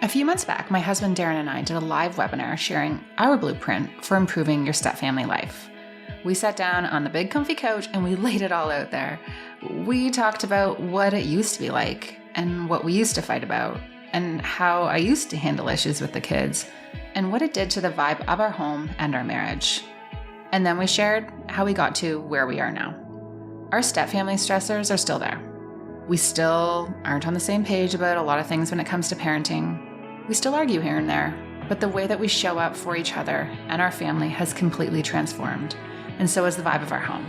A few months back, my husband Darren and I did a live webinar sharing our blueprint for improving your step-family life. We sat down on the big comfy couch and we laid it all out there. We talked about what it used to be like and what we used to fight about and how I used to handle issues with the kids and what it did to the vibe of our home and our marriage. And then we shared how we got to where we are now. Our step-family stressors are still there. We still aren't on the same page about a lot of things when it comes to parenting. We still argue here and there, but the way that we show up for each other and our family has completely transformed, and so has the vibe of our home.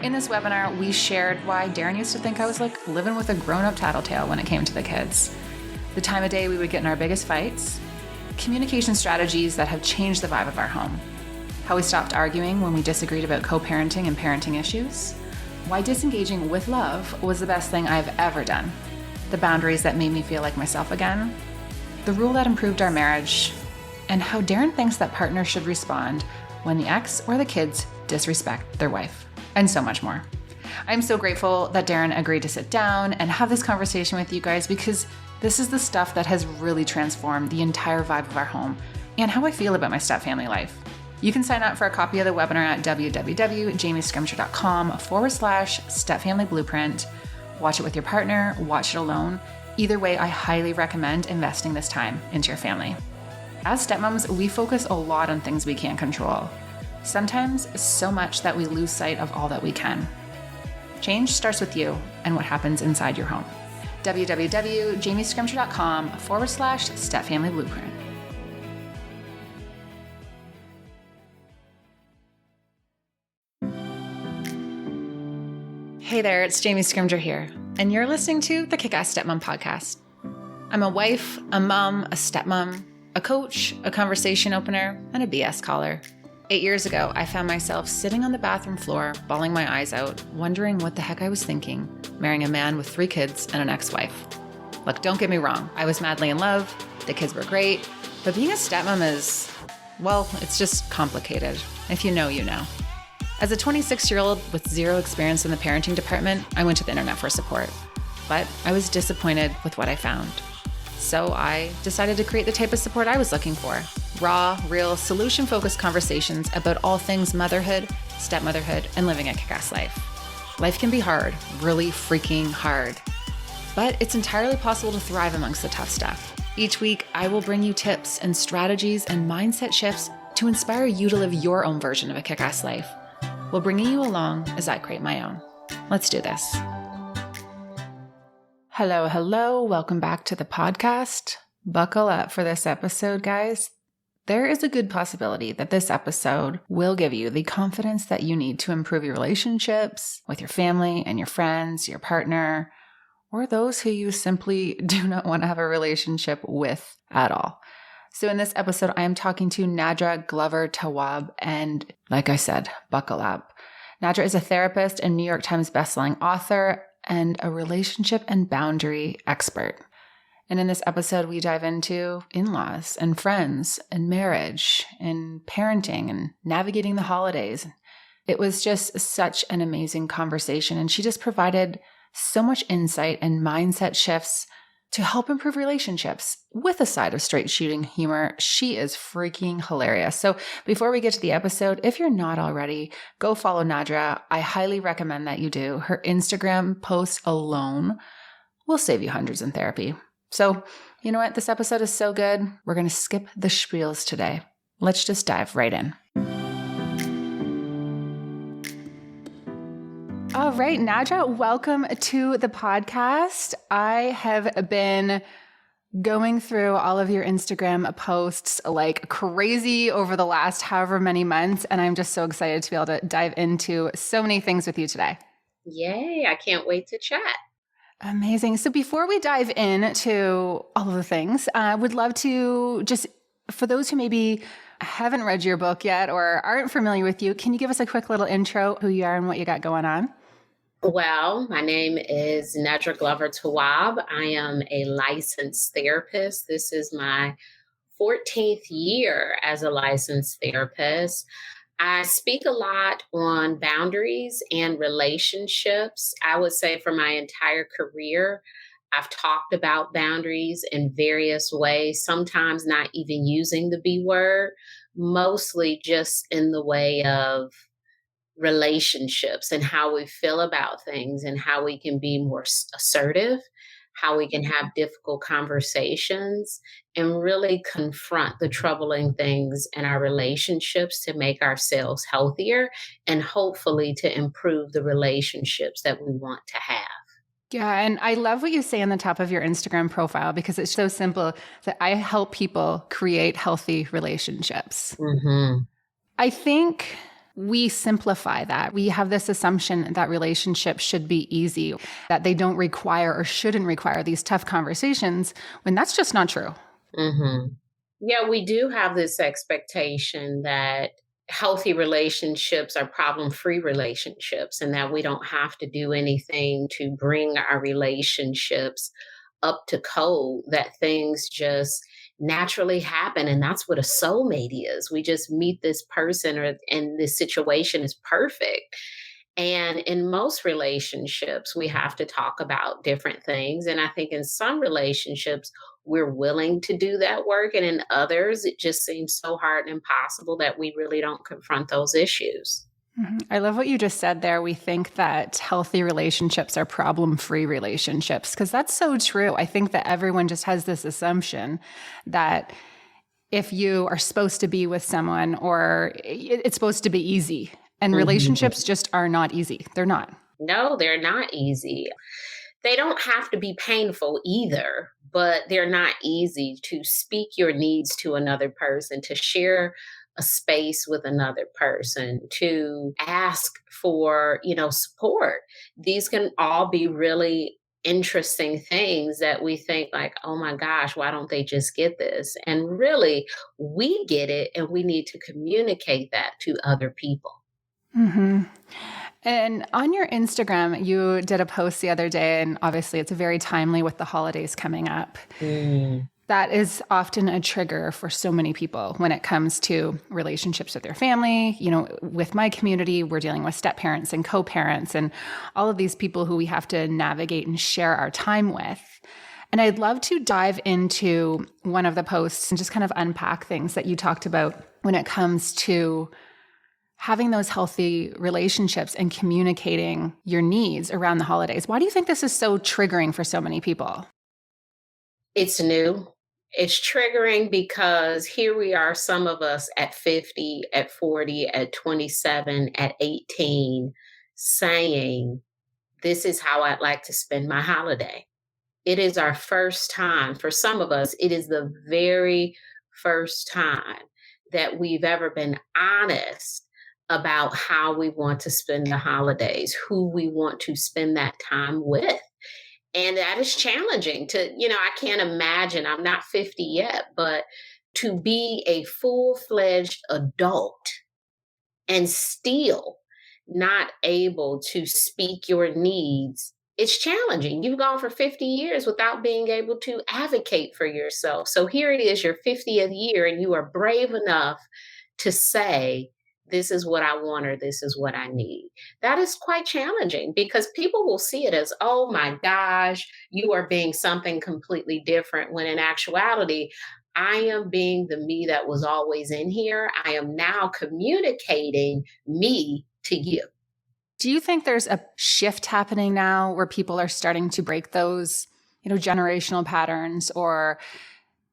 In this webinar, we shared why Darren used to think I was like living with a grown-up tattletale when it came to the kids, the time of day we would get in our biggest fights, communication strategies that have changed the vibe of our home, how we stopped arguing when we disagreed about co-parenting and parenting issues, why disengaging with love was the best thing I've ever done, the boundaries that made me feel like myself again, the rule that improved our marriage, and how Darren thinks that partners should respond when the ex or the kids disrespect their wife, and so much more. I'm so grateful that Darren agreed to sit down and have this conversation with you guys because this is the stuff that has really transformed the entire vibe of our home and how I feel about my step-family life. You can sign up for a copy of the webinar at www.jamiescrimshaw.com/stepfamilyblueprint. Watch it with your partner, watch it alone. Either way, I highly recommend investing this time into your family. As stepmoms, we focus a lot on things we can't control. Sometimes so much that we lose sight of all that we can. Change starts with you and what happens inside your home. www.jamiescrimshaw.com/stepfamilyblueprint. Hey there, it's Jamie Scrimger here, and you're listening to the Kick-Ass Stepmom Podcast. I'm a wife, a mom, a stepmom, a coach, a conversation opener, and a BS caller. 8 years ago, I found myself sitting on the bathroom floor, bawling my eyes out, wondering what the heck I was thinking, marrying a man with 3 kids and an ex-wife. Look, don't get me wrong, I was madly in love, the kids were great, but being a stepmom is, well, it's just complicated. If you know, you know. As a 26-year-old with zero experience in the parenting department, I went to the internet for support. But I was disappointed with what I found. So I decided to create the type of support I was looking for. Raw, real, solution-focused conversations about all things motherhood, stepmotherhood, and living a kick-ass life. Life can be hard, really freaking hard. But it's entirely possible to thrive amongst the tough stuff. Each week, I will bring you tips and strategies and mindset shifts to inspire you to live your own version of a kick-ass life, while bringing you along as I create my own. Let's do this. Hello. Welcome back to the podcast. Buckle up for this episode, guys. There is a good possibility that this episode will give you the confidence that you need to improve your relationships with your family and your friends, your partner, or those who you simply do not want to have a relationship with at all. So in this episode, I am talking to Nedra Glover Tawabb, and like I said, buckle up. Nedra is a therapist and New York Times bestselling author and a relationship and boundary expert. And in this episode, we dive into in-laws and friends and marriage and parenting and navigating the holidays. It was just such an amazing conversation, and she just provided so much insight and mindset shifts to help improve relationships with a side of straight shooting humor. She is freaking hilarious. So before we get to the episode, if you're not already, go follow Nedra. I highly recommend that you do. Her Instagram post alone will save you hundreds in therapy. So you know what? This episode is so good. We're going to skip the spiels today. Let's just dive right in. All right, Nedra, welcome to the podcast. I have been going through all of your Instagram posts like crazy over the last however many months, and I'm just so excited to be able to dive into so many things with you today. Yay, I can't wait to chat. Amazing. So before we dive into all of the things, I would love to just, for those who maybe haven't read your book yet or aren't familiar with you, can you give us a quick little intro, who you are and what you got going on? Well, my name is Nedra Glover Tawabb. I am a licensed therapist. This is my 14th year as a licensed therapist. I speak a lot on boundaries and relationships. I would say for my entire career, I've talked about boundaries in various ways, sometimes not even using the B word, mostly just in the way of relationships and how we feel about things and how we can be more assertive, how we can have difficult conversations and really confront the troubling things in our relationships to make ourselves healthier and hopefully to improve the relationships that we want to have. Yeah, and I love what you say on the top of your Instagram profile because it's so simple that I help people create healthy relationships. Mm-hmm. I think we simplify that. We have this assumption that relationships should be easy, that they don't require or shouldn't require these tough conversations, when that's just not true. Mm-hmm. Yeah, we do have this expectation that healthy relationships are problem-free relationships and that we don't have to do anything to bring our relationships up to code, that things just naturally happen. And that's what a soulmate is. We just meet this person and this situation is perfect. And in most relationships, we have to talk about different things. And I think in some relationships, we're willing to do that work. And in others, it just seems so hard and impossible that we really don't confront those issues. I love what you just said there. We think that healthy relationships are problem-free relationships because that's so true. I think that everyone just has this assumption that if you are supposed to be with someone or it's supposed to be easy, and relationships just are not easy. They're not. No, they're not easy. They don't have to be painful either, but they're not easy to speak your needs to another person, to share a space with another person, to ask for, support. These can all be really interesting things that we think like, oh my gosh, why don't they just get this? And really, we get it and we need to communicate that to other people. Mm-hmm. And on your Instagram, you did a post the other day, and obviously it's very timely with the holidays coming up. That is often a trigger for so many people when it comes to relationships with their family. With my community, we're dealing with step-parents and co-parents and all of these people who we have to navigate and share our time with. And I'd love to dive into one of the posts and just kind of unpack things that you talked about when it comes to having those healthy relationships and communicating your needs around the holidays. Why do you think this is so triggering for so many people? It's new. It's triggering because here we are, some of us at 50, at 40, at 27, at 18, saying, this is how I'd like to spend my holiday. It is our first time. For some of us, it is the very first time that we've ever been honest about how we want to spend the holidays, who we want to spend that time with. And that is challenging I can't imagine, I'm not 50 yet, but to be a full-fledged adult and still not able to speak your needs, it's challenging. You've gone for 50 years without being able to advocate for yourself. So here it is, your 50th year, and you are brave enough to say, this is what I want or this is what I need. That is quite challenging because people will see it as, oh my gosh, you are being something completely different. When in actuality, I am being the me that was always in here. I am now communicating me to you. Do you think there's a shift happening now where people are starting to break those, generational patterns or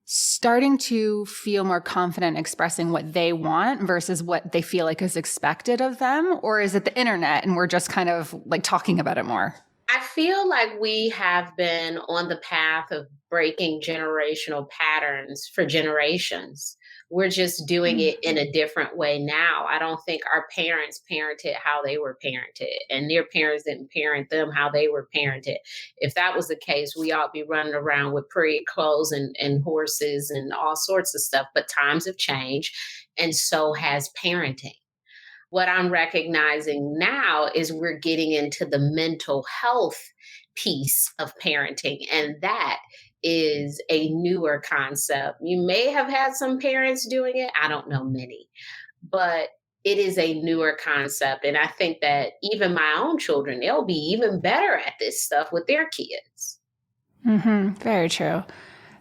starting to feel more confident expressing what they want versus what they feel like is expected of them? Or is it the internet and we're just kind of like talking about it more? I feel like we have been on the path of breaking generational patterns for generations. We're just doing it in a different way now. I don't think our parents parented how they were parented, and their parents didn't parent them how they were parented. If that was the case, we ought to be running around with period clothes and horses and all sorts of stuff. But times have changed, and so has parenting. What I'm recognizing now is we're getting into the mental health piece of parenting, and that is a newer concept. You may have had some parents doing it. I don't know many, but it is a newer concept. And I think that even my own children, they'll be even better at this stuff with their kids. Very true.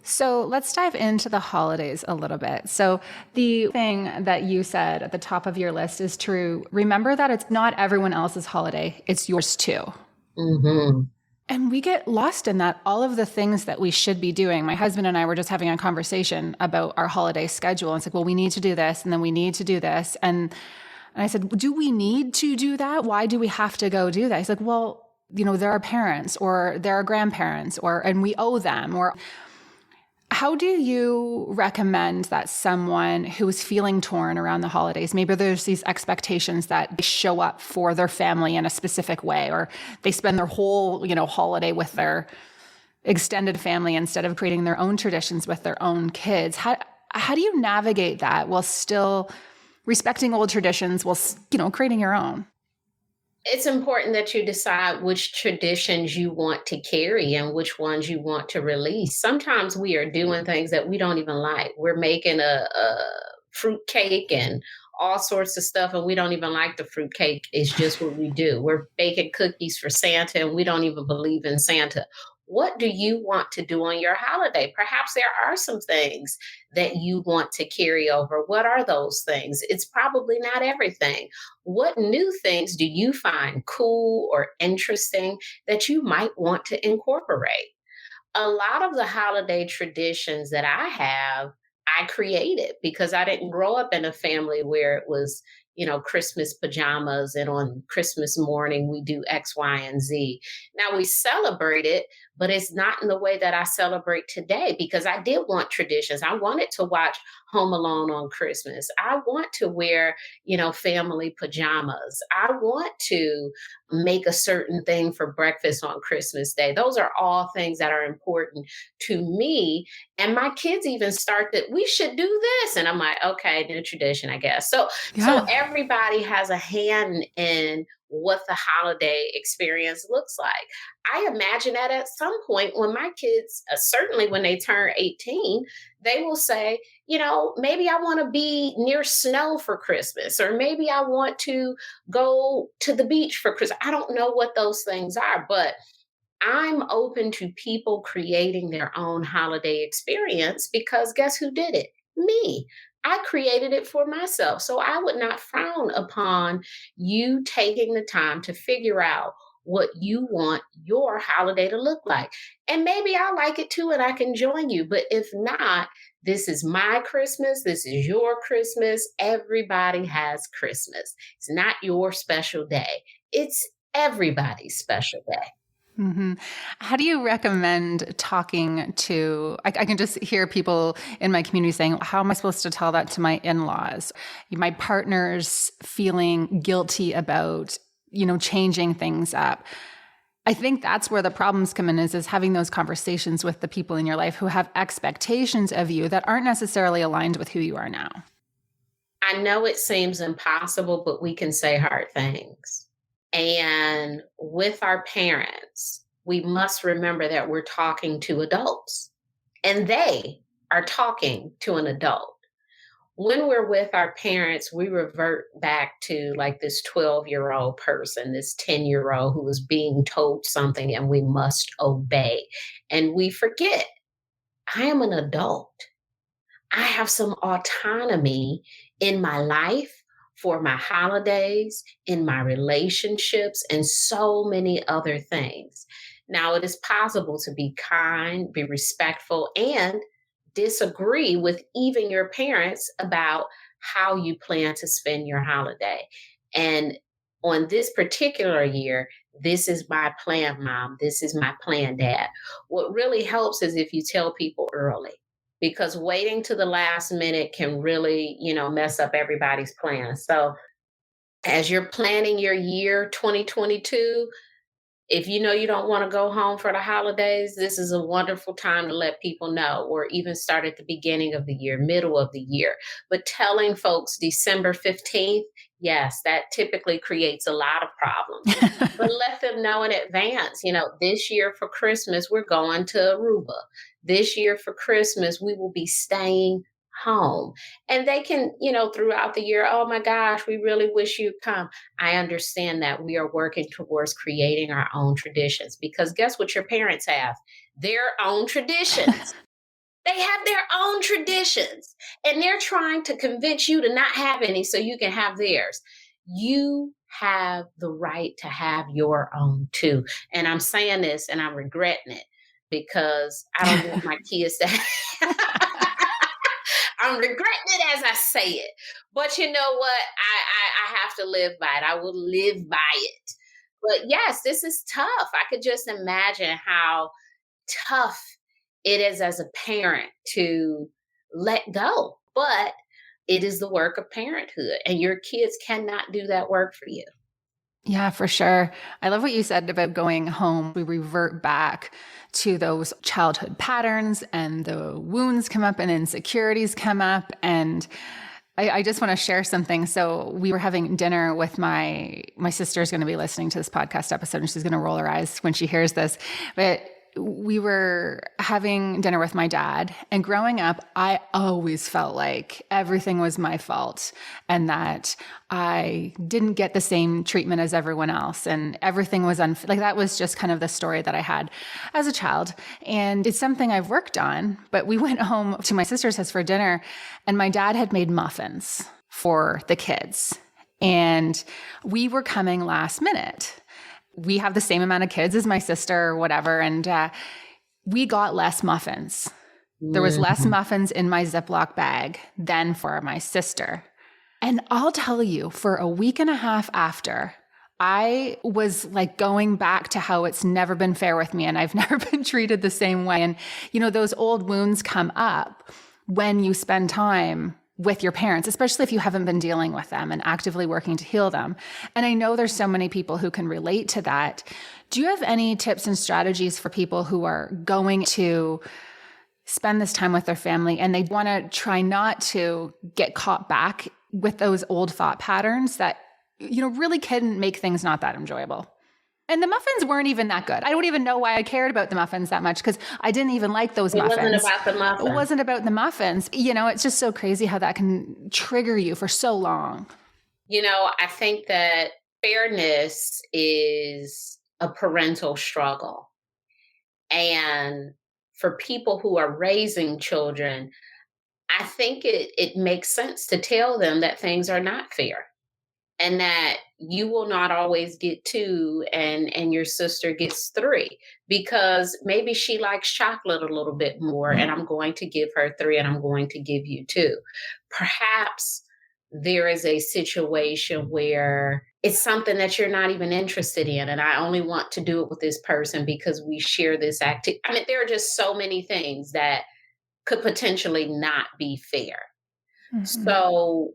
So let's dive into the holidays a little bit. So the thing that you said at the top of your list is true. Remember that it's not everyone else's holiday, it's yours too. Mm-hmm. And we get lost in that, all of the things that we should be doing. My husband and I were just having a conversation about our holiday schedule. And it's like, well, we need to do this, and then we need to do this. And I said, do we need to do that? Why do we have to go do that? He's like, well, there are parents or there are grandparents and we owe them. Or how do you recommend that someone who is feeling torn around the holidays, maybe there's these expectations that they show up for their family in a specific way, or they spend their whole, holiday with their extended family instead of creating their own traditions with their own kids? How do you navigate that while still respecting old traditions while, creating your own? It's important that you decide which traditions you want to carry and which ones you want to release. Sometimes we are doing things that we don't even like. We're making a fruit cake and all sorts of stuff, and we don't even like the fruit cake. It's just what we do. We're baking cookies for Santa, and we don't even believe in Santa. What do you want to do on your holiday? Perhaps there are some things that you want to carry over. What are those things? It's probably not everything. What new things do you find cool or interesting that you might want to incorporate? A lot of the holiday traditions that I have, I created because I didn't grow up in a family where it was, Christmas pajamas and on Christmas morning we do X, Y, and Z. Now we celebrate it, but it's not in the way that I celebrate today because I did want traditions. I wanted to watch Home Alone on Christmas. I want to wear, family pajamas. I want to make a certain thing for breakfast on Christmas Day. Those are all things that are important to me. And my kids even start that we should do this. And I'm like, okay, new tradition, I guess. So Yeah. everybody has a hand in what the holiday experience looks like. I imagine that at some point when my kids, certainly when they turn 18, they will say, maybe I want to be near snow for Christmas, or maybe I want to go to the beach for Christmas. I don't know what those things are, but I'm open to people creating their own holiday experience because guess who did it? Me. I created it for myself. So I would not frown upon you taking the time to figure out what you want your holiday to look like. And maybe I like it too and I can join you. But if not, this is my Christmas. This is your Christmas. Everybody has Christmas. It's not your special day, it's everybody's special day. Mm-hmm. How do you recommend talking to, I can just hear people in my community saying, how am I supposed to tell that to my in-laws? My partner's feeling guilty about, changing things up. I think that's where the problems come in is having those conversations with the people in your life who have expectations of you that aren't necessarily aligned with who you are now. I know it seems impossible, but we can say hard things. And with our parents, we must remember that we're talking to adults and they are talking to an adult. When we're with our parents, we revert back to like this 12-year-old person, this 10-year-old who is being told something and we must obey. And we forget, I am an adult. I have some autonomy in my life for my holidays, in my relationships, and so many other things. Now, it is possible to be kind, be respectful, and disagree with even your parents about how you plan to spend your holiday. And on this particular year, this is my plan, mom. This is my plan, dad. What really helps is if you tell people early because waiting to the last minute can really, mess up everybody's plans. So as you're planning your year 2022, if you know you don't want to go home for the holidays, this is a wonderful time to let people know, or even start at the beginning of the year, middle of the year. But telling folks December 15th, yes, that typically creates a lot of problems. But let them know in advance, this year for Christmas, we're going to Aruba. This year for Christmas, we will be staying home. And they can, throughout the year, oh my gosh, we really wish you'd come. I understand that we are working towards creating our own traditions because guess what your parents have? Their own traditions. They have their own traditions and they're trying to convince you to not have any so you can have theirs. You have the right to have your own too. And I'm saying this and I'm regretting it because I don't want my kids to I'm regretting it as I say it. But you know what? I have to live by it. I will live by it. But yes, this is tough. I could just imagine how tough it is as a parent to let go. But it is the work of parenthood, and your kids cannot do that work for you. Yeah, for sure. I love what you said about going home. We revert back to those childhood patterns and the wounds come up and insecurities come up. And I just want to share something. So we were having dinner with my sister's going to be listening to this podcast episode and she's going to roll her eyes when she hears this. But we were having dinner with my dad, and growing up, I always felt like everything was my fault and that I didn't get the same treatment as everyone else and everything was like that was just kind of the story that I had as a child. And it's something I've worked on, but we went home to my sister's house for dinner and my dad had made muffins for the kids. And we were coming last minute. We have the same amount of kids as my sister or whatever. And we got less muffins. There was less muffins in my Ziploc bag than for my sister. And I'll tell you, for a week and a half after, I was like going back to how it's never been fair with me and I've never been treated the same way. And, those old wounds come up when you spend time with your parents, especially if you haven't been dealing with them and actively working to heal them. And I know there's so many people who can relate to that. Do you have any tips and strategies for people who are going to spend this time with their family and they want to try not to get caught back with those old thought patterns that, really can make things not that enjoyable? And the muffins weren't even that good. I don't even know why I cared about the muffins that much because I didn't even like those muffins. It wasn't about the muffins. It wasn't about the muffins. It's just so crazy how that can trigger you for so long. I think that fairness is a parental struggle. And for people who are raising children, I think it makes sense to tell them that things are not fair. And that you will not always get 2 and your sister gets 3 because maybe she likes chocolate a little bit more and I'm going to give her 3 and I'm going to give you 2. Perhaps there is a situation where it's something that you're not even interested in and I only want to do it with this person because we share this activity. I mean, there are just so many things that could potentially not be fair. Mm-hmm. So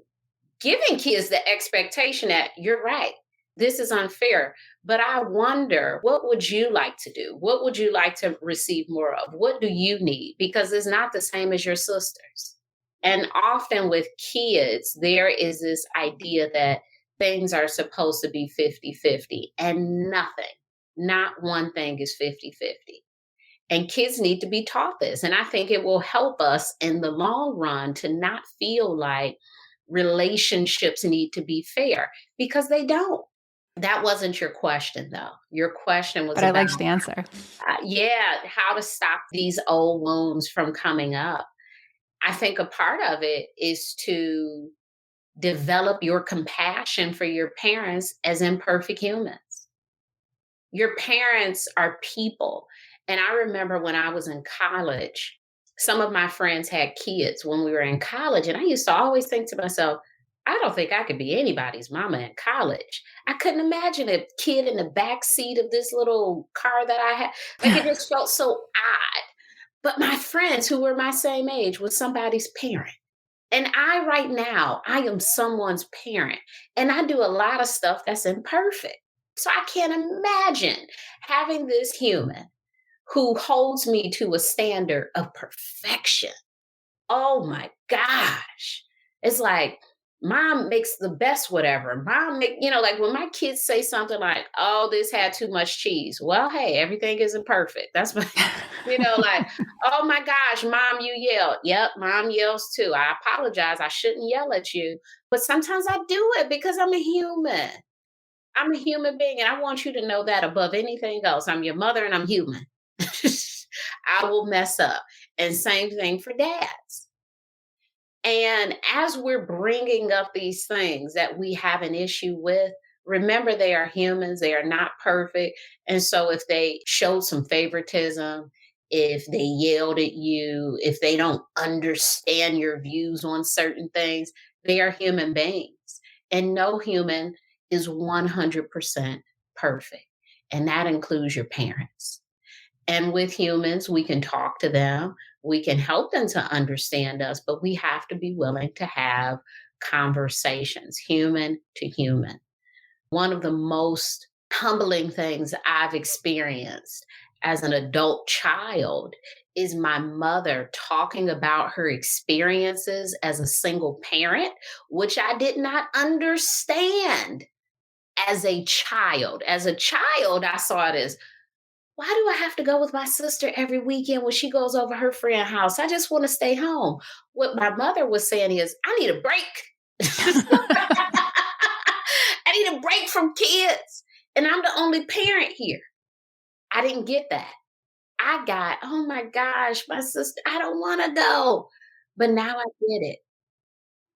giving kids the expectation that you're right, this is unfair. But I wonder, what would you like to do? What would you like to receive more of? What do you need? Because it's not the same as your sisters. And often with kids, there is this idea that things are supposed to be 50-50 and not one thing is 50-50. And kids need to be taught this. And I think it will help us in the long run to not feel like relationships need to be fair because they don't. That wasn't your question, though. Your question was But I liked the answer. How to stop these old wounds from coming up. I think a part of it is to develop your compassion for your parents as imperfect humans. Your parents are people. And I remember when I was in college, some of my friends had kids when we were in college. And I used to always think to myself, I don't think I could be anybody's mama in college. I couldn't imagine a kid in the back seat of this little car that I had. Like it just felt so odd. But my friends who were my same age was somebody's parent. And right now, I am someone's parent. And I do a lot of stuff that's imperfect. So I can't imagine having this human who holds me to a standard of perfection. Oh my gosh. It's like, Mom makes the best whatever. Mom make, like when my kids say something like, "Oh, this had too much cheese." Well, hey, everything isn't perfect. That's what, like, "Oh my gosh, mom, you yelled." Yep, mom yells too. I apologize. I shouldn't yell at you, but sometimes I do it because I'm a human. I'm a human being, and I want you to know that above anything else. I'm your mother and I'm human. I will mess up. And same thing for dads. And as we're bringing up these things that we have an issue with, remember they are humans, they are not perfect. And so if they showed some favoritism, if they yelled at you, if they don't understand your views on certain things, they are human beings. And no human is 100% perfect. And that includes your parents. And with humans, we can talk to them, we can help them to understand us, but we have to be willing to have conversations, human to human. One of the most humbling things I've experienced as an adult child is my mother talking about her experiences as a single parent, which I did not understand as a child. As a child, I saw it as, why do I have to go with my sister every weekend when she goes over her friend's house? I just want to stay home. What my mother was saying is, I need a break. I need a break from kids. And I'm the only parent here. I didn't get that. I got, oh my gosh, my sister, I don't want to go. But now I get it.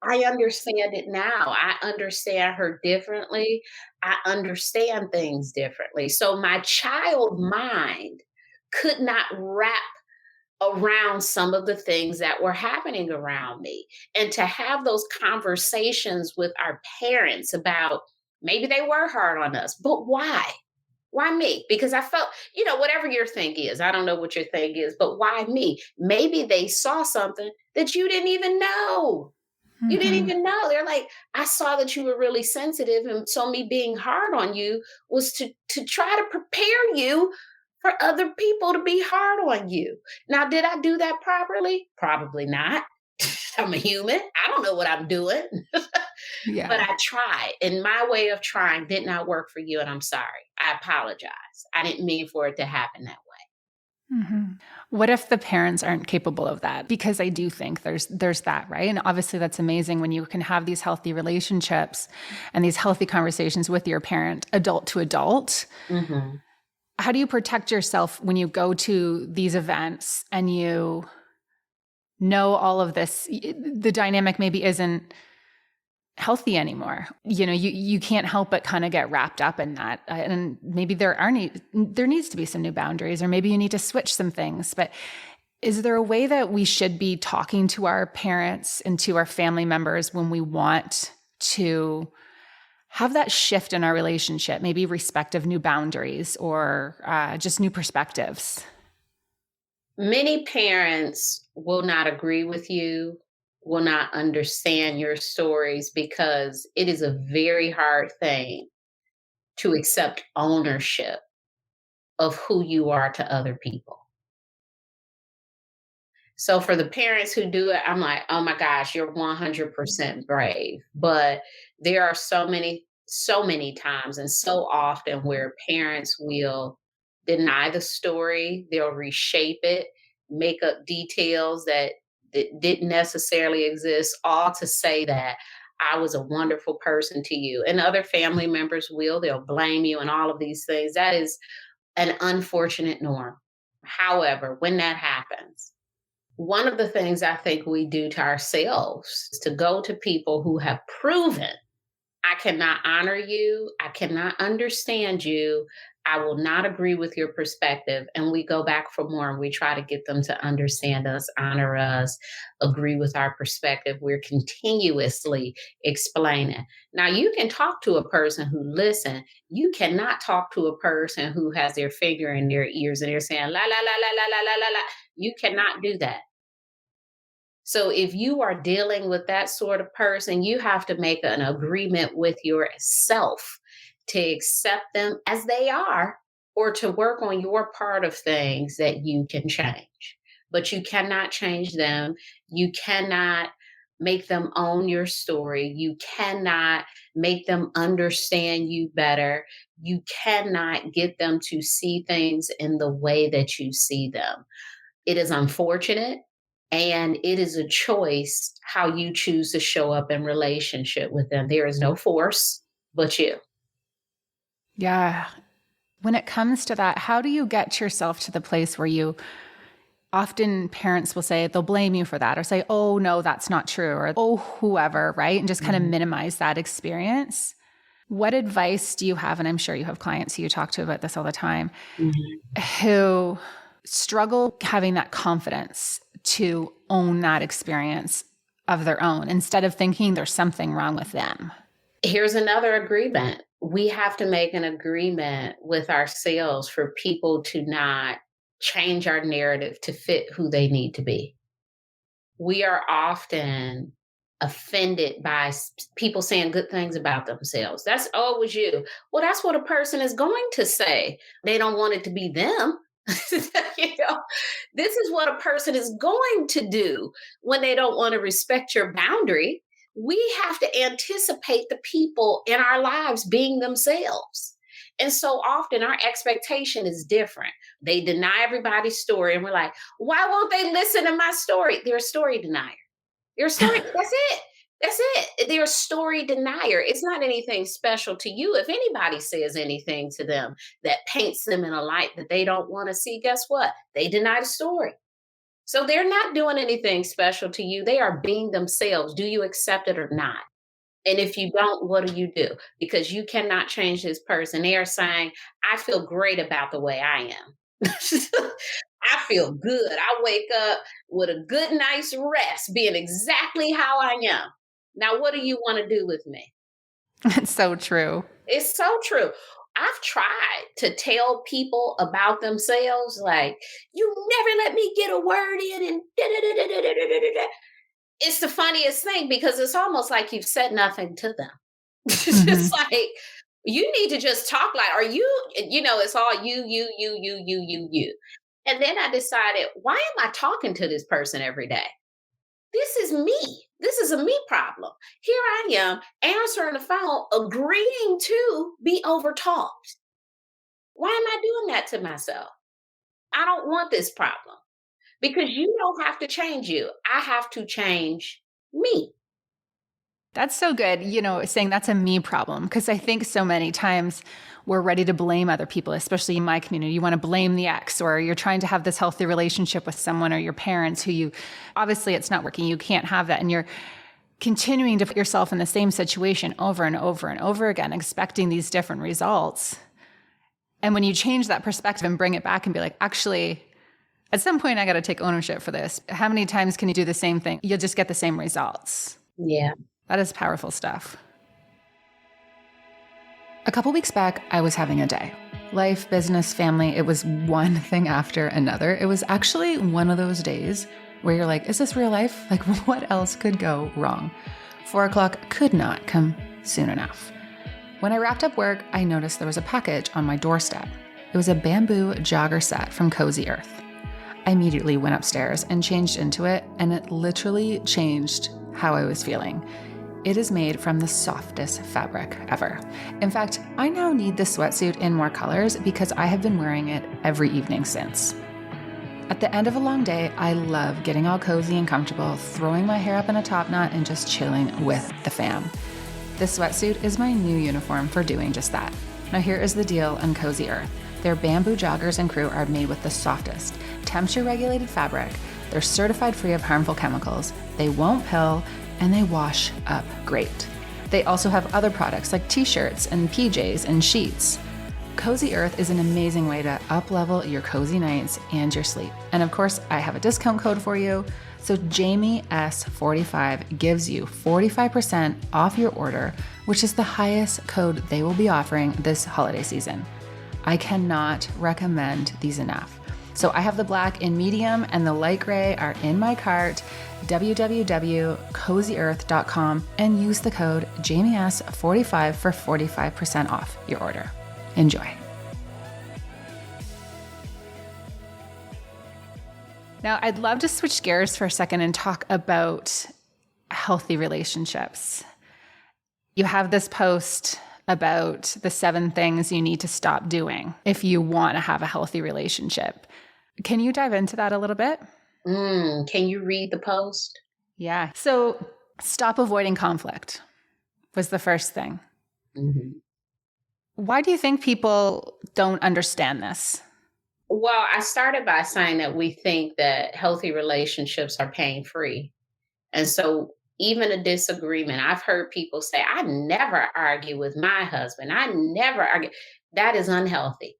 I understand it now. I understand her differently. I understand things differently. So my child mind could not wrap around some of the things that were happening around me. And to have those conversations with our parents about maybe they were hard on us, but why? Why me? Because I felt, whatever your thing is, I don't know what your thing is, but why me? Maybe they saw something that you didn't even know. You didn't even know. They're like, I saw that you were really sensitive. And so me being hard on you was to try to prepare you for other people to be hard on you. Now, did I do that properly? Probably not. I'm a human. I don't know what I'm doing. Yeah. But I tried. And my way of trying did not work for you. And I'm sorry. I apologize. I didn't mean for it to happen that way. What if the parents aren't capable of that? Because I do think there's that, right? And obviously that's amazing when you can have these healthy relationships and these healthy conversations with your parent, adult to adult. Mm-hmm. How do you protect yourself when you go to these events and you know all of this? The dynamic maybe isn't healthy anymore. You can't help but kind of get wrapped up in that. And maybe there needs to be some new boundaries, or maybe you need to switch some things. But is there a way that we should be talking to our parents and to our family members when we want to have that shift in our relationship, maybe respect of new boundaries or just new perspectives? Many parents will not agree with you, will not understand your stories, because it is a very hard thing to accept ownership of who you are to other people. So for the parents who do it, I'm like, oh my gosh, you're 100% brave. But there are so many times and so often where parents will deny the story, they'll reshape it, make up details that didn't necessarily exist, all to say that I was a wonderful person to you. And other family members they'll blame you and all of these things. That is an unfortunate norm. However, when that happens, one of the things I think we do to ourselves is to go to people who have proven, I cannot honor you, I cannot understand you, I will not agree with your perspective. And we go back for more and we try to get them to understand us, honor us, agree with our perspective. We're continuously explaining. Now, you can talk to a person who listens. You cannot talk to a person who has their finger in their ears and they're saying, la, la, la, la, la, la, la, la, la. You cannot do that. So if you are dealing with that sort of person, you have to make an agreement with yourself to accept them as they are, or to work on your part of things that you can change. But you cannot change them. You cannot make them own your story. You cannot make them understand you better. You cannot get them to see things in the way that you see them. It is unfortunate, and it is a choice how you choose to show up in relationship with them. There is no force but you. Yeah. When it comes to that, how do you get yourself to the place where you often parents will say they'll blame you for that or say, oh, no, that's not true, or oh, whoever, right? And just kind of minimize that experience. What advice do you have? And I'm sure you have clients who you talk to about this all the time who struggle having that confidence to own that experience of their own instead of thinking there's something wrong with them. Here's another agreement. We have to make an agreement with ourselves for people to not change our narrative to fit who they need to be. We are often offended by people saying good things about themselves. That's, oh, it was you. Well, that's what a person is going to say. They don't want it to be them. This is what a person is going to do when they don't want to respect your boundary. We have to anticipate the people in our lives being themselves. And so often our expectation is different. They deny everybody's story, and we're like, why won't they listen to my story? They're a story denier. They're a story. That's it. That's it. They're a story denier. It's not anything special to you. If anybody says anything to them that paints them in a light that they don't want to see, guess what? They deny the story. So they're not doing anything special to you. They are being themselves. Do you accept it or not? And if you don't, what do? Because you cannot change this person. They are saying, I feel great about the way I am. I feel good. I wake up with a good, nice rest, being exactly how I am. Now, what do you want to do with me? It's so true. It's so true. I've tried to tell people about themselves, like, you never let me get a word in, and da-da-da-da-da-da-da-da. It's the funniest thing because it's almost like you've said nothing to them. It's like, you need to just talk like, are you, it's all you. And then I decided, why am I talking to this person every day? This is me. This is a me problem. Here I am answering the phone, agreeing to be overtalked. Why am I doing that to myself? I don't want this problem because you don't have to change you. I have to change me. That's so good, saying that's a me problem, because I think so many times we're ready to blame other people, especially in my community. You want to blame the ex, or you're trying to have this healthy relationship with someone or your parents who obviously it's not working. You can't have that. And you're continuing to put yourself in the same situation over and over and over again, expecting these different results. And when you change that perspective and bring it back and be like, actually, at some point I got to take ownership for this. How many times can you do the same thing? You'll just get the same results. Yeah. That is powerful stuff. A couple weeks back, I was having a day. Life, business, family, it was one thing after another. It was actually one of those days where you're like, is this real life? Like, what else could go wrong? 4 o'clock could not come soon enough. When I wrapped up work, I noticed there was a package on my doorstep. It was a bamboo jogger set from Cozy Earth. I immediately went upstairs and changed into it, and it literally changed how I was feeling. It is made from the softest fabric ever. In fact, I now need this sweatsuit in more colors because I have been wearing it every evening since. At the end of a long day, I love getting all cozy and comfortable, throwing my hair up in a top knot, and just chilling with the fam. This sweatsuit is my new uniform for doing just that. Now here is the deal on Cozy Earth. Their bamboo joggers and crew are made with the softest, temperature-regulated fabric. They're certified free of harmful chemicals. They won't pill, and they wash up great. They also have other products like t-shirts and PJs and sheets. Cozy Earth is an amazing way to up-level your cozy nights and your sleep. And of course, I have a discount code for you. So Jamie S45 gives you 45% off your order, which is the highest code they will be offering this holiday season. I cannot recommend these enough. So I have the black in medium and the light gray are in my cart, www.cozyearth.com, and use the code JamieS45 for 45% off your order. Enjoy. Now, I'd love to switch gears for a second and talk about healthy relationships. You have this post about the 7 things you need to stop doing if you want to have a healthy relationship. Can you dive into that a little bit? Can you read the post? Yeah. So stop avoiding conflict was the first thing. Mm-hmm. Why do you think people don't understand this? Well, I started by saying that we think that healthy relationships are pain-free. And so even a disagreement, I've heard people say, I never argue with my husband. I never argue. That is unhealthy.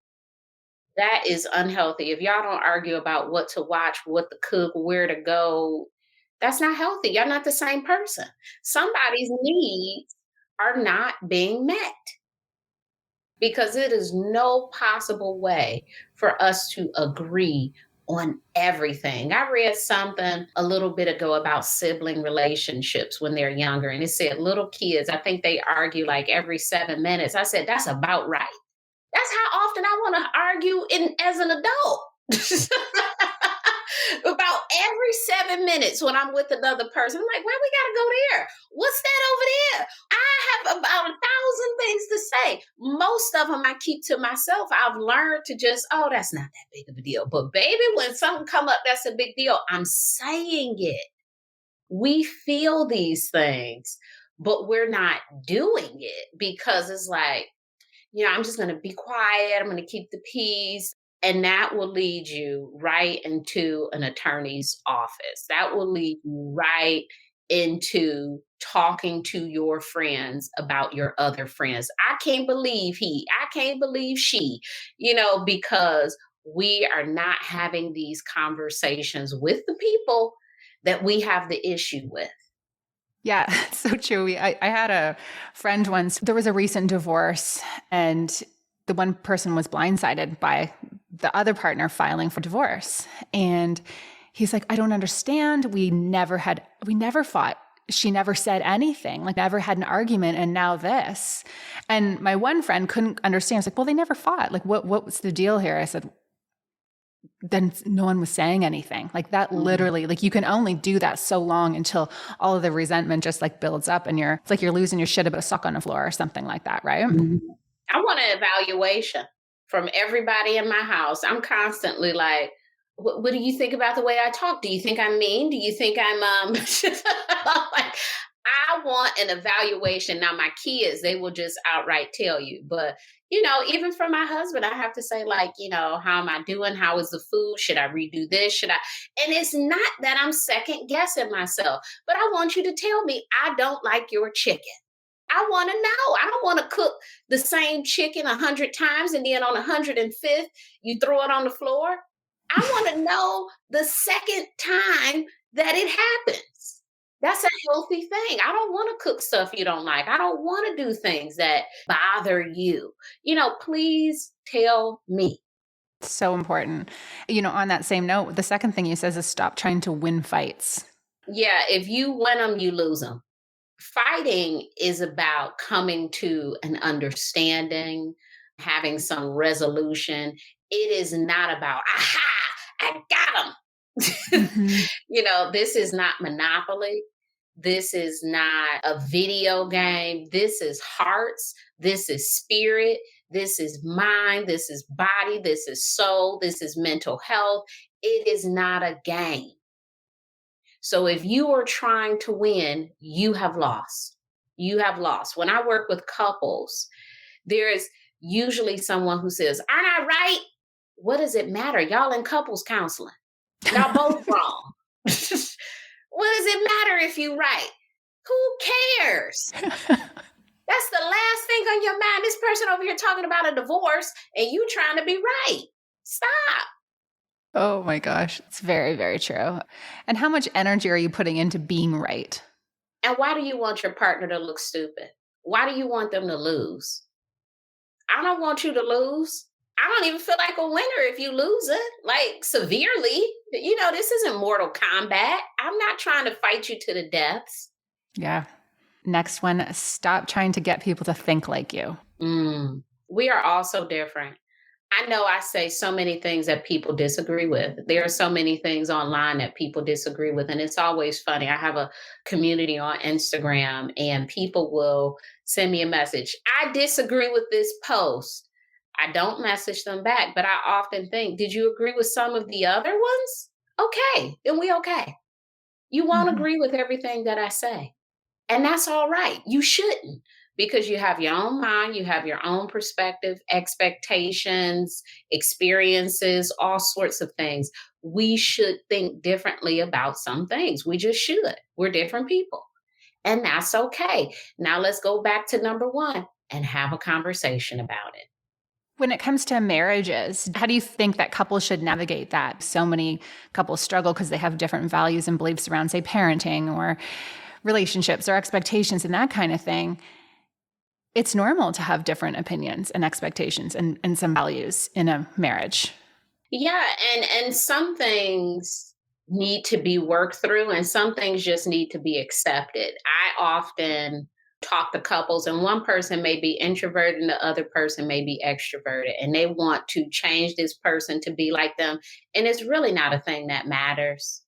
That is unhealthy. If y'all don't argue about what to watch, what to cook, where to go, that's not healthy. You're not the same person. Somebody's needs are not being met because it is no possible way for us to agree on everything. I read something a little bit ago about sibling relationships when they're younger, and it said little kids, I think they argue like every 7 minutes. I said, that's about right. That's how often I want to argue as an adult. About every 7 minutes when I'm with another person. I'm like, why we got to go there? What's that over there? I have about 1,000 things to say. Most of them I keep to myself. I've learned to just, oh, that's not that big of a deal. But baby, when something come up, that's a big deal. I'm saying it. We feel these things, but we're not doing it because it's like, I'm just going to be quiet. I'm going to keep the peace. And that will lead you right into an attorney's office. That will lead you right into talking to your friends about your other friends. I can't believe I can't believe she, because we are not having these conversations with the people that we have the issue with. Yeah, it's so true. I had a friend once, there was a recent divorce, and the one person was blindsided by the other partner filing for divorce. And he's like, I don't understand. We never fought. She never said anything, like never had an argument. And now this. And my one friend couldn't understand. I was like, well, they never fought. Like, what was the deal here? I said, then no one was saying anything. Like that literally, like you can only do that so long until all of the resentment just like builds up and it's like you're losing your shit about a sock on the floor or something like that, right? Mm-hmm. I want an evaluation from everybody in my house. I'm constantly like, what do you think about the way I talk? Do you think I'm mean? Do you think I'm like, I want an evaluation. Now my kids, they will just outright tell you, but even for my husband, I have to say like, how am I doing? How is the food? Should I redo this? And it's not that I'm second guessing myself, but I want you to tell me I don't like your chicken. I want to know. I don't want to cook the same chicken 100 times and then on 105th, you throw it on the floor. I want to know the second time that it happens. That's a healthy thing. I don't want to cook stuff you don't like. I don't want to do things that bother you. Please tell me. So important. On that same note, the second thing you says is stop trying to win fights. Yeah, if you win them, you lose them. Fighting is about coming to an understanding, having some resolution. It is not about, aha, I got him. Mm-hmm. This is not Monopoly. This is not a video game. This is hearts. This is spirit. This is mind. This is body. This is soul. This is mental health. It is not a game. So if you are trying to win, you have lost. You have lost. When I work with couples, there is usually someone who says, aren't I right? What does it matter? Y'all in couples counseling. Y'all both wrong. What does it matter if you're right? Who cares? That's the last thing on your mind. This person over here talking about a divorce and you trying to be right. Stop. Oh my gosh. It's very, very true. And how much energy are you putting into being right? And why do you want your partner to look stupid? Why do you want them to lose? I don't want you to lose. I don't even feel like a winner if you lose it, like severely. This isn't Mortal Kombat. I'm not trying to fight you to the deaths. Yeah. Next one, stop trying to get people to think like you. We are all so different. I know I say so many things that people disagree with. There are so many things online that people disagree with. And it's always funny. I have a community on Instagram and people will send me a message. I disagree with this post. I don't message them back, but I often think, did you agree with some of the other ones? Okay, then we okay. You won't Mhm. agree with everything that I say. And that's all right. You shouldn't, because you have your own mind, you have your own perspective, expectations, experiences, all sorts of things. We should think differently about some things. We just should. We're different people. And that's okay. Now let's go back to number one and have a conversation about it. When it comes to marriages, how do you think that couples should navigate that? So many couples struggle because they have different values and beliefs around, say, parenting or relationships or expectations and that kind of thing. It's normal to have different opinions and expectations and some values in a marriage. Yeah, and some things need to be worked through and some things just need to be accepted. I often talk to couples and one person may be introverted and the other person may be extroverted and they want to change this person to be like them, and it's really not a thing that matters.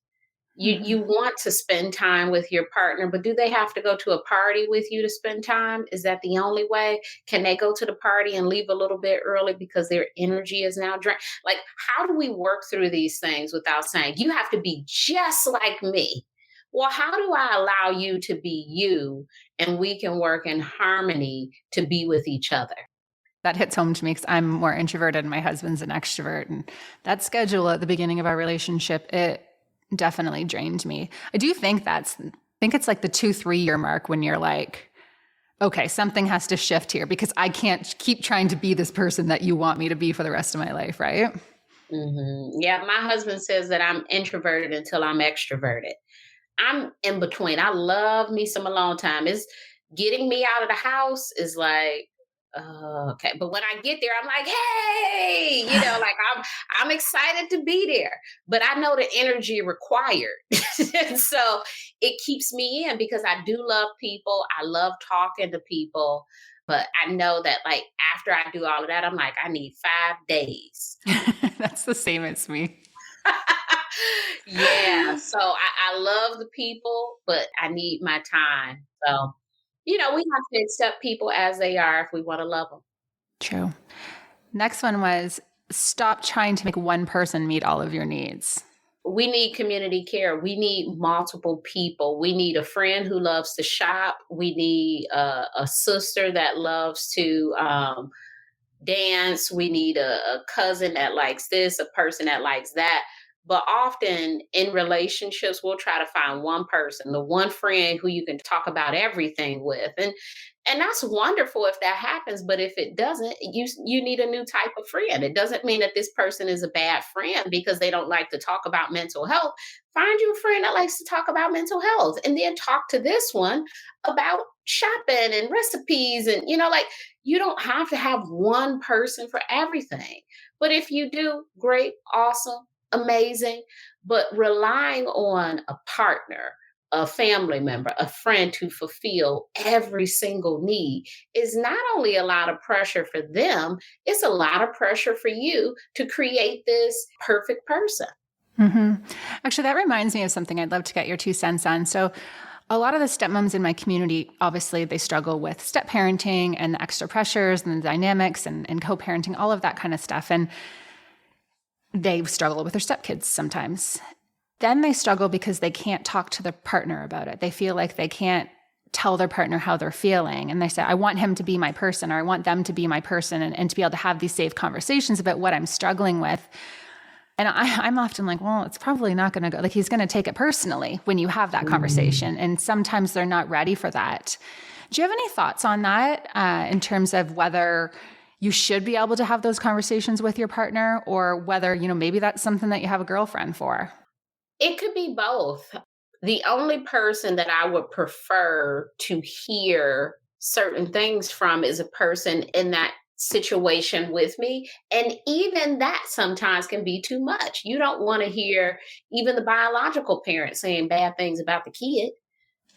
You Mhm. want to spend time with your partner, but do they have to go to a party with you to spend time? Is that the only way? Can they go to the party and leave a little bit early because their energy is now drained? Like, how do we work through these things without saying you have to be just like me? Well, how do I allow you to be you and we can work in harmony to be with each other? That hits home to me because I'm more introverted and my husband's an extrovert. And that schedule at the beginning of our relationship, it definitely drained me. I do think think it's like the 2-3 year mark when you're like, okay, something has to shift here because I can't keep trying to be this person that you want me to be for the rest of my life, right? Yeah, my husband says that I'm introverted until I'm extroverted. I'm in between. I love me some alone time. It's getting me out of the house is like, okay. But when I get there, I'm like, hey, like I'm excited to be there. But I know the energy required. And so it keeps me in because I do love people. I love talking to people. But I know that like after I do all of that, I'm like, I need 5 days. That's the same as me. Yeah, so I love the people, but I need my time. So, we have to accept people as they are if we want to love them. True. Next one was stop trying to make one person meet all of your needs. We need community care. We need multiple people. We need a friend who loves to shop. We need a sister that loves to dance. We need a cousin that likes this, a person that likes that. But often in relationships, we'll try to find one person, the one friend who you can talk about everything with. And that's wonderful if that happens. But if it doesn't, you need a new type of friend. It doesn't mean that this person is a bad friend because they don't like to talk about mental health. Find you a friend that likes to talk about mental health and then talk to this one about shopping and recipes and like you don't have to have one person for everything. But if you do, great, awesome, amazing. But relying on a partner, a family member, a friend to fulfill every single need is not only a lot of pressure for them, it's a lot of pressure for you to create this perfect person. Hmm. Actually, that reminds me of something I'd love to get your 2 cents on. So, a lot of the stepmoms in my community, obviously, they struggle with step parenting and the extra pressures and the dynamics and co parenting, all of that kind of stuff. And they struggle with their stepkids sometimes. Then they struggle because they can't talk to their partner about it. They feel like they can't tell their partner how they're feeling. And they say, I want him to be my person, or I want them to be my person, and to be able to have these safe conversations about what I'm struggling with. And I'm often like, well, it's probably not going to go. Like, he's going to take it personally when you have that conversation. And sometimes they're not ready for that. Do you have any thoughts on that in terms of whether you should be able to have those conversations with your partner, or whether, maybe that's something that you have a girlfriend for? It could be both. The only person that I would prefer to hear certain things from is a person in that situation with me. And even that sometimes can be too much. You don't want to hear even the biological parent saying bad things about the kid.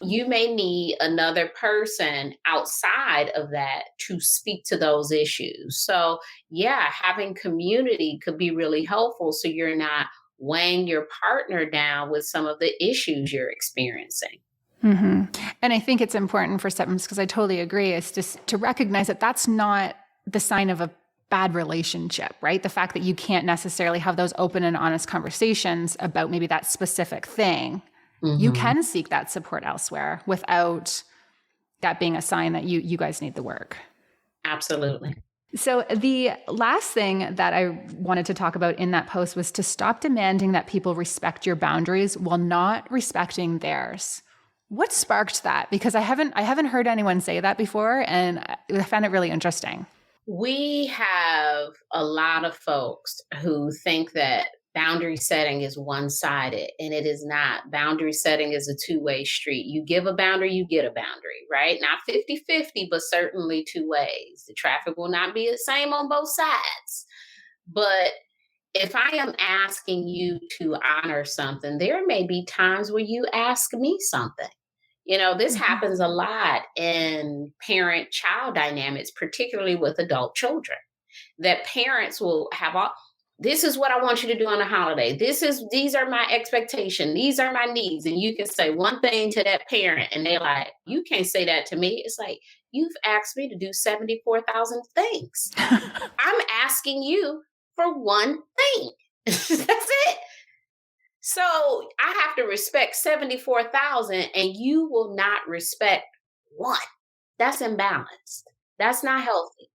You may need another person outside of that to speak to those issues. So, yeah, having community could be really helpful so you're not weighing your partner down with some of the issues you're experiencing. Mm-hmm. And I think it's important for stepmoms, because I totally agree, is just to recognize that that's not the sign of a bad relationship, right? The fact that you can't necessarily have those open and honest conversations about maybe that specific thing. You can seek that support elsewhere without that being a sign that you guys need the work. Absolutely. So the last thing that I wanted to talk about in that post was to stop demanding that people respect your boundaries while not respecting theirs. What sparked that? Because I haven't heard anyone say that before, and I found it really interesting. We have a lot of folks who think that boundary setting is one-sided, and it is not. Boundary setting is a two-way street. You give a boundary, you get a boundary, right? Not 50-50, but certainly two ways. The traffic will not be the same on both sides. But if I am asking you to honor something, there may be times where you ask me something. This happens a lot in parent-child dynamics, particularly with adult children, that parents will have all, this is what I want you to do on a holiday. These are my expectations. These are my needs. And you can say one thing to that parent and they're like, you can't say that to me. It's like, you've asked me to do 74,000 things. I'm asking you for one thing. That's it. So I have to respect 74,000 and you will not respect one. That's imbalanced. That's not healthy.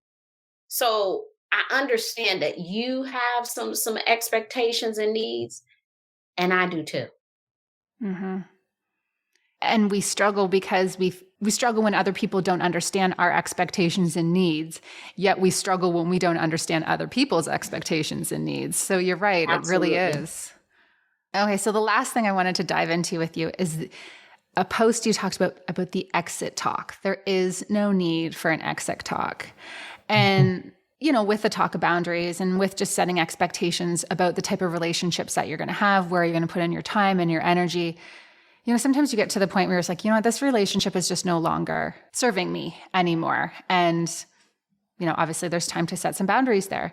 So I understand that you have some expectations and needs, and I do too. Mm-hmm. And we struggle because we struggle when other people don't understand our expectations and needs, yet we struggle when we don't understand other people's expectations and needs. So you're right, Absolutely. It really is. Okay, so the last thing I wanted to dive into with you is a post you talked about the exit talk. There is no need for an exit talk. And, with the talk of boundaries and with just setting expectations about the type of relationships that you're going to have, where you're going to put in your time and your energy, sometimes you get to the point where it's like, this relationship is just no longer serving me anymore. And, obviously there's time to set some boundaries there.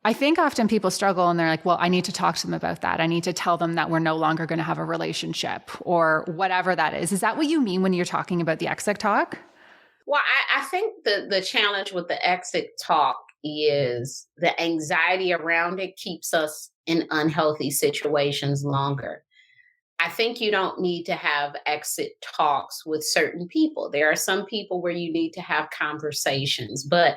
I think often people struggle and they're like, well, I need to talk to them about that. I need to tell them that we're no longer going to have a relationship or whatever that is. Is that what you mean when you're talking about the exit talk? Well, I think the challenge with the exit talk is the anxiety around it keeps us in unhealthy situations longer. I think you don't need to have exit talks with certain people. There are some people where you need to have conversations, but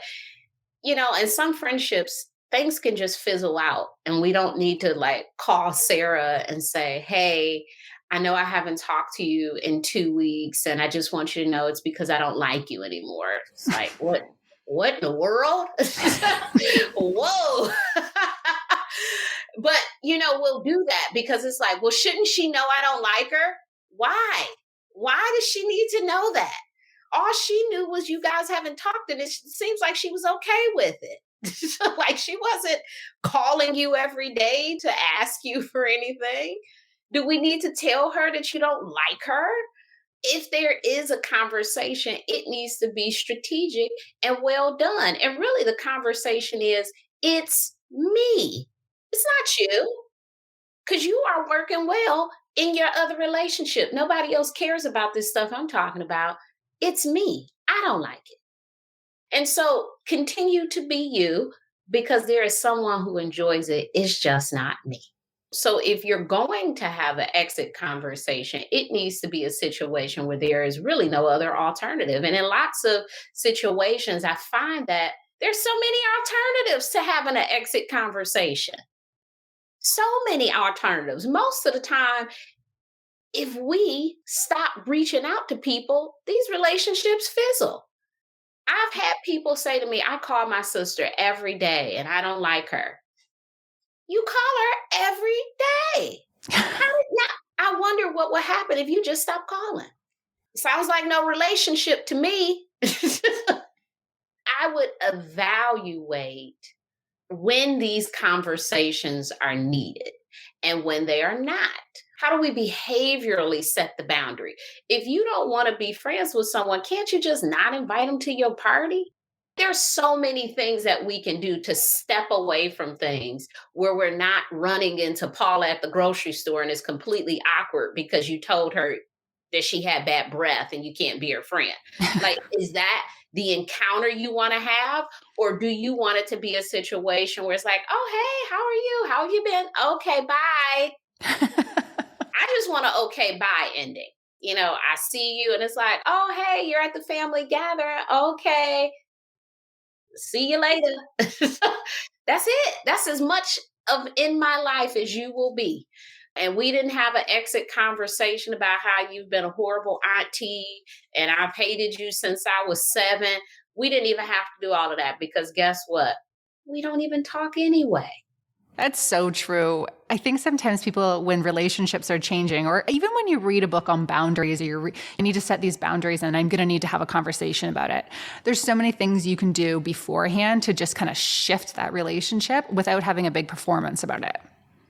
in some friendships, things can just fizzle out and we don't need to call Sarah and say, hey, I know I haven't talked to you in 2 weeks and I just want you to know it's because I don't like you anymore. It's like, what in the world? Whoa. But, we'll do that because it's like, well, shouldn't she know I don't like her? Why? Why does she need to know that? All she knew was you guys haven't talked and it seems like she was okay with it. Like she wasn't calling you every day to ask you for anything. Do we need to tell her that you don't like her? If there is a conversation, it needs to be strategic and well done. And really the conversation is, it's me. It's not you. Because you are working well in your other relationship. Nobody else cares about this stuff I'm talking about. It's me. I don't like it. And so continue to be you because there is someone who enjoys it. It's just not me. So if you're going to have an exit conversation, it needs to be a situation where there is really no other alternative. And in lots of situations, I find that there's so many alternatives to having an exit conversation. So many alternatives. Most of the time, if we stop reaching out to people, these relationships fizzle. I've had people say to me, I call my sister every day and I don't like her. You call her every day. I wonder what would happen if you just stopped calling. Sounds like no relationship to me. I would evaluate when these conversations are needed and when they are not. How do we behaviorally set the boundary? If you don't want to be friends with someone, can't you just not invite them to your party? There's so many things that we can do to step away from things where we're not running into Paula at the grocery store and it's completely awkward because you told her that she had bad breath and you can't be her friend. Like, is that the encounter you want to have? Or do you want it to be a situation where it's like, oh, hey, how are you? How have you been? Okay, bye. I just want an okay, bye ending. I see you and it's like, oh, hey, you're at the family gathering. Okay, see you later. That's it. That's as much of in my life as you will be. And we didn't have an exit conversation about how you've been a horrible auntie and I've hated you since I was 7. We didn't even have to do all of that because guess what? We don't even talk anyway. That's so true. I think sometimes people, when relationships are changing, or even when you read a book on boundaries, or you need to set these boundaries and I'm going to need to have a conversation about it. There's so many things you can do beforehand to just kind of shift that relationship without having a big performance about it.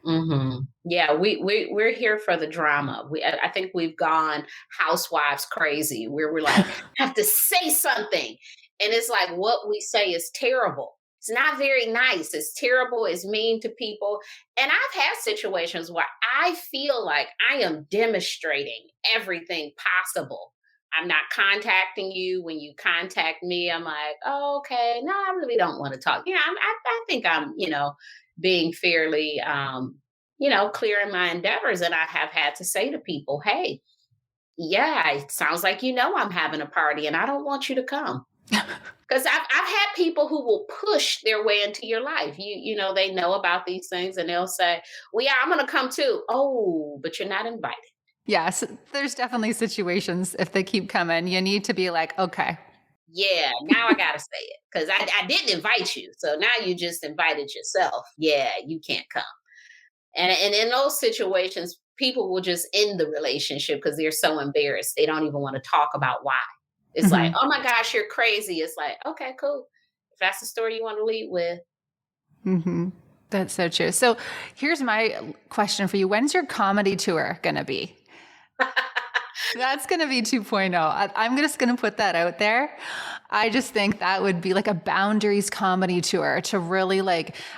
Mm-hmm. Yeah, we're here for the drama. I think we've gone housewives crazy where we're like, have to say something. And it's like what we say is terrible. It's not very nice. It's terrible. It's mean to people. And I've had situations where I feel like I am demonstrating everything possible. I'm not contacting you. When you contact me, I'm like, oh, okay, no, I really don't want to talk. I think I'm, being fairly, clear in my endeavors. And I have had to say to people, hey, yeah, it sounds like I'm having a party and I don't want you to come. Because I've had people who will push their way into your life. They know about these things and they'll say, well, yeah, I'm going to come too. Oh, but you're not invited. Yes, there's definitely situations if they keep coming, you need to be like, okay. Yeah, now I got to say it because I didn't invite you. So now you just invited yourself. Yeah, you can't come. And in those situations, people will just end the relationship because they're so embarrassed. They don't even want to talk about why. It's like, oh my gosh, you're crazy. It's like, okay, cool. If that's the story you want to lead with. Mm-hmm. That's so true. So here's my question for you. When's your comedy tour going to be? That's going to be 2.0. I'm just going to put that out there. I just think that would be like a boundaries comedy tour to really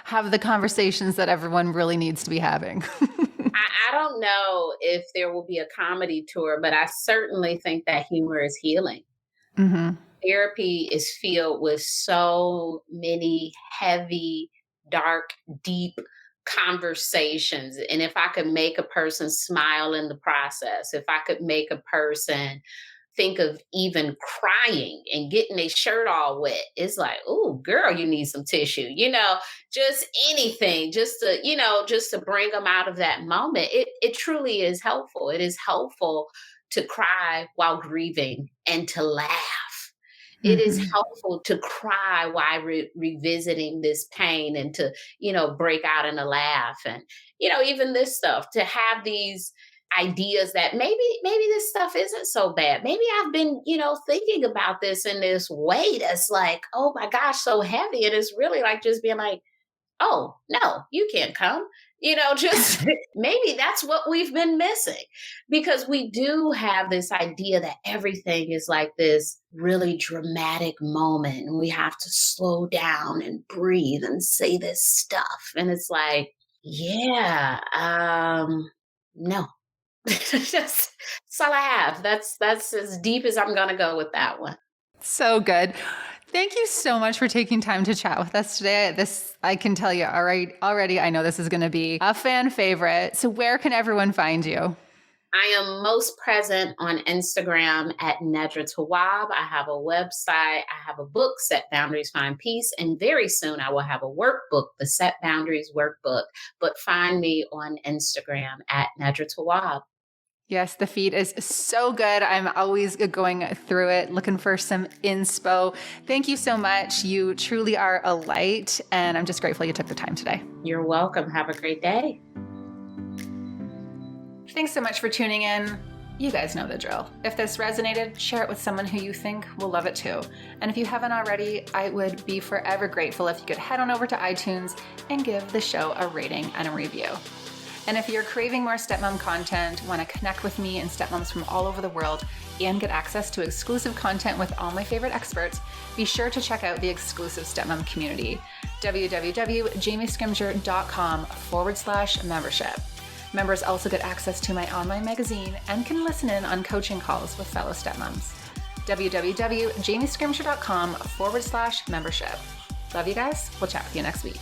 have the conversations that everyone really needs to be having. I don't know if there will be a comedy tour, but I certainly think that humor is healing. Mm-hmm. Therapy is filled with so many heavy, dark, deep conversations. And if I could make a person smile in the process, if I could make a person think of even crying and getting their shirt all wet, it's like, oh, girl, you need some tissue, just anything, just to bring them out of that moment. It truly is helpful. It is helpful to cry while grieving and to laugh. It is helpful to cry while revisiting this pain and to, break out in a laugh. And, even this stuff, to have these ideas that maybe this stuff isn't so bad. Maybe I've been, thinking about this in this way that's like, oh my gosh, so heavy. And it's really like just being like, oh, no, you can't come. Just maybe that's what we've been missing because we do have this idea that everything is like this really dramatic moment and we have to slow down and breathe and say this stuff. And it's like, yeah, no. That's all I have. That's as deep as I'm going to go with that one. So good. Thank you so much for taking time to chat with us today. I can tell you already, I know this is going to be a fan favorite. So where can everyone find you? I am most present on Instagram at Nedra Tawabb. I have a website. I have a book, Set Boundaries, Find Peace. And very soon I will have a workbook, the Set Boundaries Workbook. But find me on Instagram at Nedra Tawabb. Yes, the feed is so good. I'm always going through it, looking for some inspo. Thank you so much. You truly are a light, and I'm just grateful you took the time today. You're welcome. Have a great day. Thanks so much for tuning in. You guys know the drill. If this resonated, share it with someone who you think will love it too. And if you haven't already, I would be forever grateful if you could head on over to iTunes and give the show a rating and a review. And if you're craving more stepmom content, want to connect with me and stepmoms from all over the world, and get access to exclusive content with all my favorite experts, be sure to check out the exclusive stepmom community, www.jamiescrimsher.com/membership. Members also get access to my online magazine and can listen in on coaching calls with fellow stepmoms. www.jamiescrimsher.com/membership. Love you guys. We'll chat with you next week.